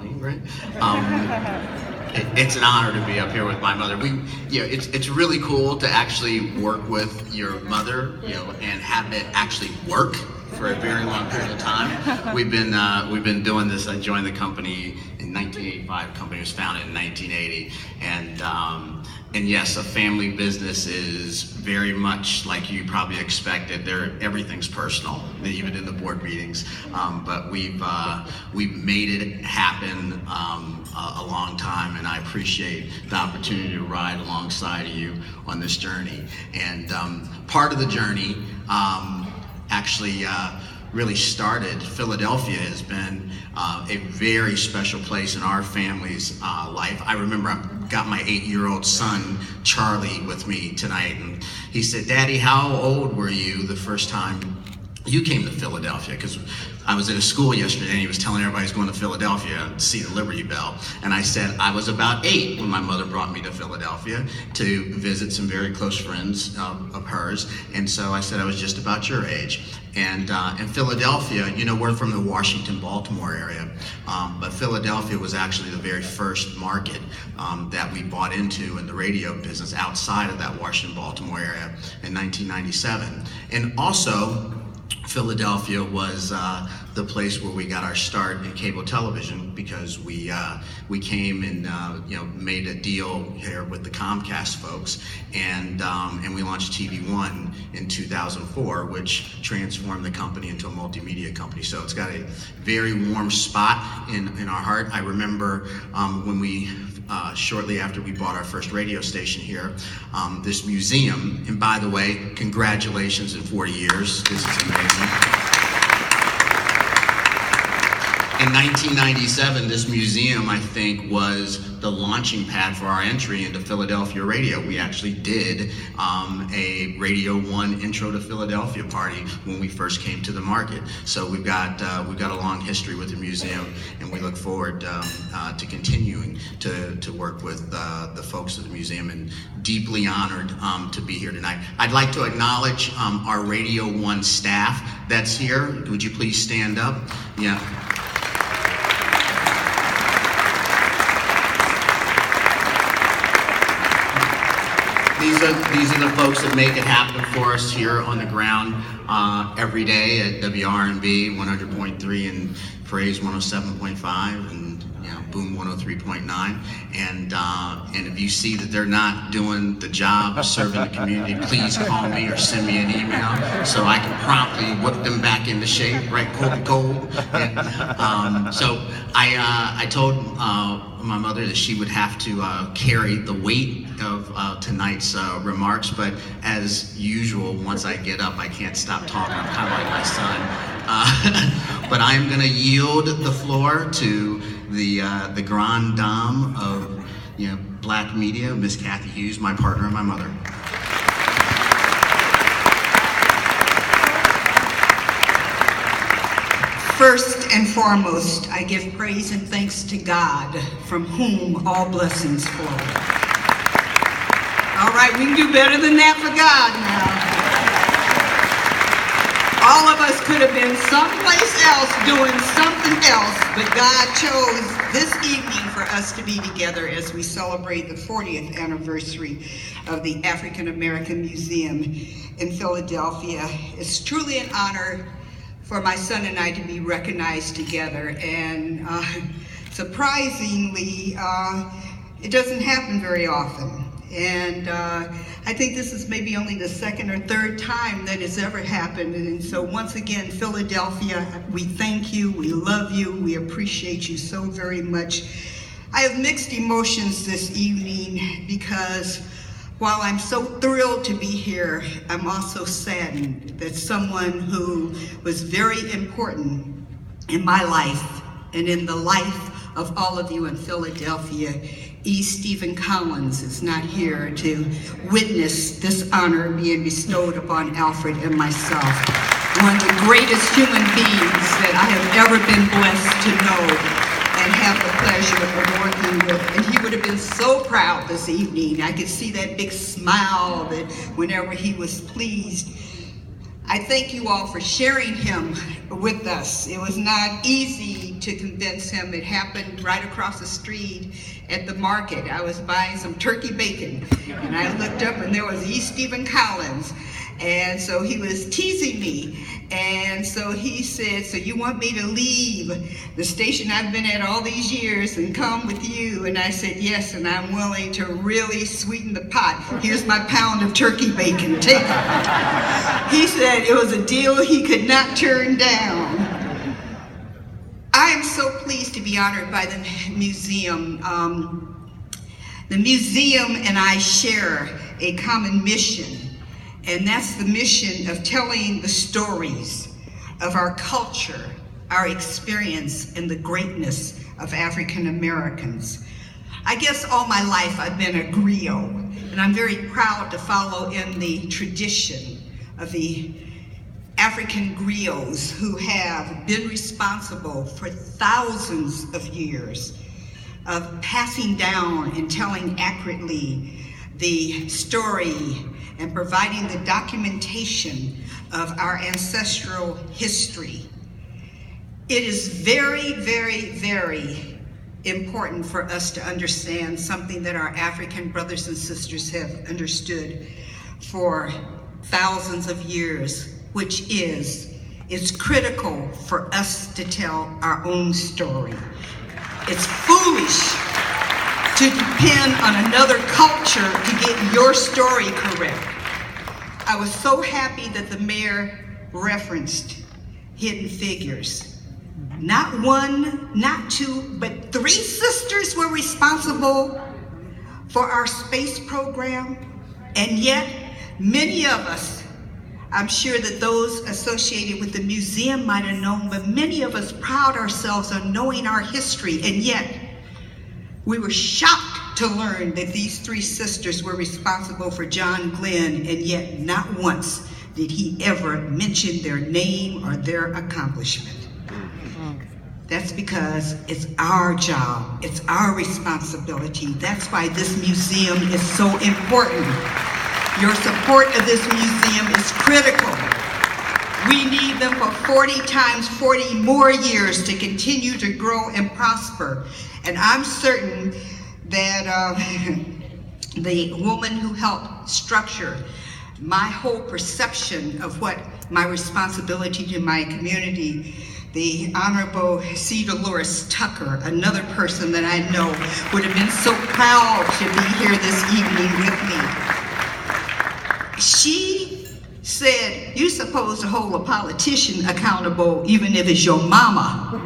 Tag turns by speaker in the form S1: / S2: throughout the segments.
S1: funny, right? It's an honor to be up here with my mother. It's really cool to actually work with your mother, and have it actually work for a very long period of time. We've been doing this. I joined the company in 1985. The company was founded in 1980, and yes, a family business is very much like you probably expected. Everything's personal, even in the board meetings. But we've made it happen a long time, and I appreciate the opportunity to ride alongside of you on this journey. And part of the journey actually really started. Philadelphia has been a very special place in our family's life. I remember I got my 8-year-old son, Charlie, with me tonight, and he said, "Daddy, how old were you the first time you came to Philadelphia?" Because I was at a school yesterday and he was telling everybody he's going to Philadelphia to see the Liberty Bell. And I said, I was about 8 when my mother brought me to Philadelphia to visit some very close friends of hers. And so I said I was just about your age. And in Philadelphia, we're from the Washington-Baltimore area, but Philadelphia was actually the very first market that we bought into in the radio business outside of that Washington-Baltimore area in 1997. And also, Philadelphia was the place where we got our start in cable television, because we came and made a deal here with the Comcast folks, and we launched TV One in 2004, which transformed the company into a multimedia company. So it's got a very warm spot in our heart. I remember when we shortly after we bought our first radio station here, this museum, and by the way, congratulations in 40 years, this is amazing. In 1997, this museum, I think, was the launching pad for our entry into Philadelphia radio. We actually did a Radio 1 Intro to Philadelphia party when we first came to the market. So we've got a long history with the museum, and we look forward to continuing to work with the folks at the museum, and deeply honored to be here tonight. I'd like to acknowledge our Radio 1 staff that's here. Would you please stand up? Yeah. These are the folks that make it happen for us here on the ground every day at WRNB 100.3 and Praise 107.5 and Boom 103.9. And if you see that they're not doing the job of serving the community, please call me or send me an email so I can promptly whip them back into shape, right? Cold. And, so I told my mother that she would have to carry the weight of tonight's remarks, but as usual, once I get up, I can't stop talking. I'm kind of like my son. But I'm going to yield the floor to the grande dame of black media, Miss Cathy Hughes, my partner and my mother.
S2: First and foremost, I give praise and thanks to God, from whom all blessings flow. All right, we can do better than that for God now. All of us could have been someplace else doing something else, but God chose this evening for us to be together as we celebrate the 40th anniversary of the African American Museum in Philadelphia. It's truly an honor for my son and I to be recognized together, and surprisingly, it doesn't happen very often. And I think this is maybe only the second or third time that it's ever happened. And so once again, Philadelphia, we thank you, we love you, we appreciate you so very much. I have mixed emotions this evening because while I'm so thrilled to be here, I'm also saddened that someone who was very important in my life and in the life of all of you in Philadelphia, E. Stephen Collins, is not here to witness this honor being bestowed upon Alfred and myself. One of the greatest human beings that I have ever been blessed to know and have the pleasure of working with. And he would have been so proud this evening. I could see that big smile that whenever he was pleased. I thank you all for sharing him with us. It was not easy to convince him. It happened right across the street at the market. I was buying some turkey bacon, and I looked up and there was E. Stephen Collins. And so he was teasing me. And so he said, so you want me to leave the station I've been at all these years and come with you? And I said, yes, and I'm willing to really sweeten the pot. Here's my pound of turkey bacon, take it. He said it was a deal he could not turn down. I am so pleased to be honored by the museum. The museum and I share a common mission. And that's the mission of telling the stories of our culture, our experience, and the greatness of African Americans. I guess all my life I've been a griot, and I'm very proud to follow in the tradition of the African griots who have been responsible for thousands of years of passing down and telling accurately the story and providing the documentation of our ancestral history. It is very, very, very important for us to understand something that our African brothers and sisters have understood for thousands of years, which is, it's critical for us to tell our own story. It's foolish to depend on another culture to get your story correct. I was so happy that the mayor referenced Hidden Figures. Not one, not two, but 3 sisters were responsible for our space program. And yet, many of us, I'm sure that those associated with the museum might have known, but many of us proud ourselves on knowing our history, and yet, we were shocked to learn that these 3 sisters were responsible for John Glenn, and yet not once did he ever mention their name or their accomplishment. That's because it's our job, it's our responsibility. That's why this museum is so important. Your support of this museum is critical. We need them for 40 times 40 more years to continue to grow and prosper. And I'm certain that the woman who helped structure my whole perception of what my responsibility to my community, the Honorable C. Dolores Tucker, another person that I know would have been so proud to be here this evening with me. She said, you're supposed to hold a politician accountable even if it's your mama.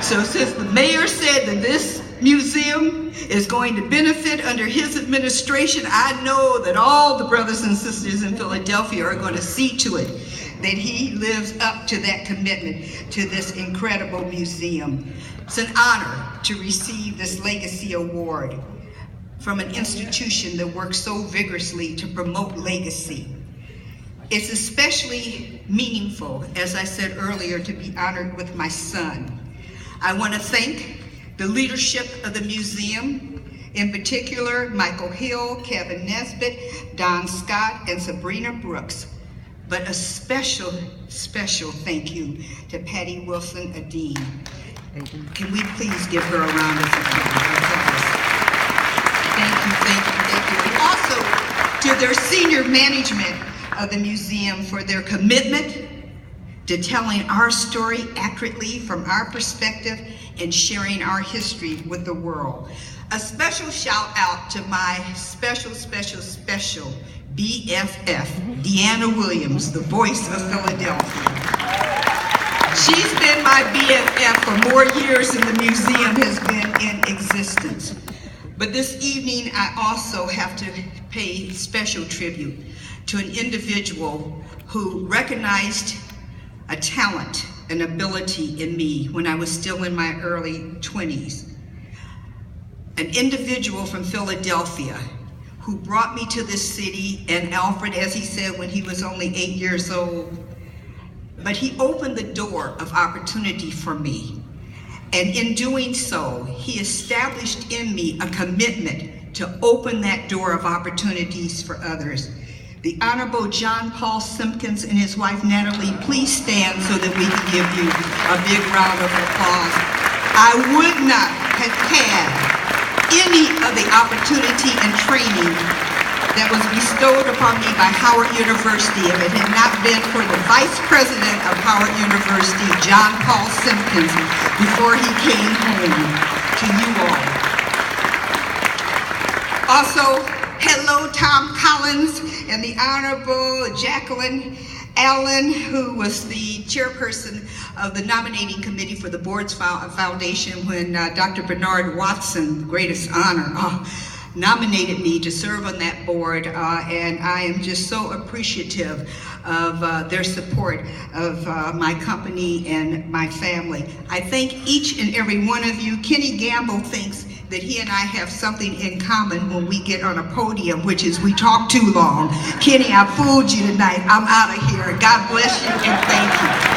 S2: So since the mayor said that this museum is going to benefit under his administration, I know that all the brothers and sisters in Philadelphia are going to see to it that he lives up to that commitment to this incredible museum. It's an honor to receive this legacy award from an institution that works so vigorously to promote legacy. It's especially meaningful, as I said earlier, to be honored with my son. I want to thank the leadership of the museum, in particular, Michael Hill, Kevin Nesbitt, Don Scott, and Sabrina Brooks. But a special, special thank you to Patty Wilson-Adine. Can we please give her a round of applause? Thank you, thank you, thank you. And also to their senior management of the museum for their commitment to telling our story accurately from our perspective and sharing our history with the world. A special shout out to my special BFF, Deanna Williams, the voice of Philadelphia. She's been my BFF for more years than the museum has been in existence. But this evening, I also have to pay special tribute to an individual who recognized a talent, an ability in me when I was still in my early 20s. An individual from Philadelphia who brought me to this city, and Alfred, as he said, when he was only 8 years old. But he opened the door of opportunity for me. And in doing so, he established in me a commitment to open that door of opportunities for others. The Honorable John Paul Simpkins and his wife Natalie, please stand so that we can give you a big round of applause. I would not have had any of the opportunity and training that was bestowed upon me by Howard University if it had not been for the Vice President of Howard University, John Paul Simpkins, before he came home to you all. Also, hello Tom Collins and the Honorable Jacqueline Allen, who was the chairperson of the nominating committee for the Board's Foundation when Dr. Bernard Watson, the greatest honor, nominated me to serve on that board, and I am just so appreciative of their support of my company and my family. I thank each and every one of you. Kenny Gamble thinks that he and I have something in common when we get on a podium, which is we talk too long. Kenny, I fooled you tonight. I'm out of here. God bless you and thank you.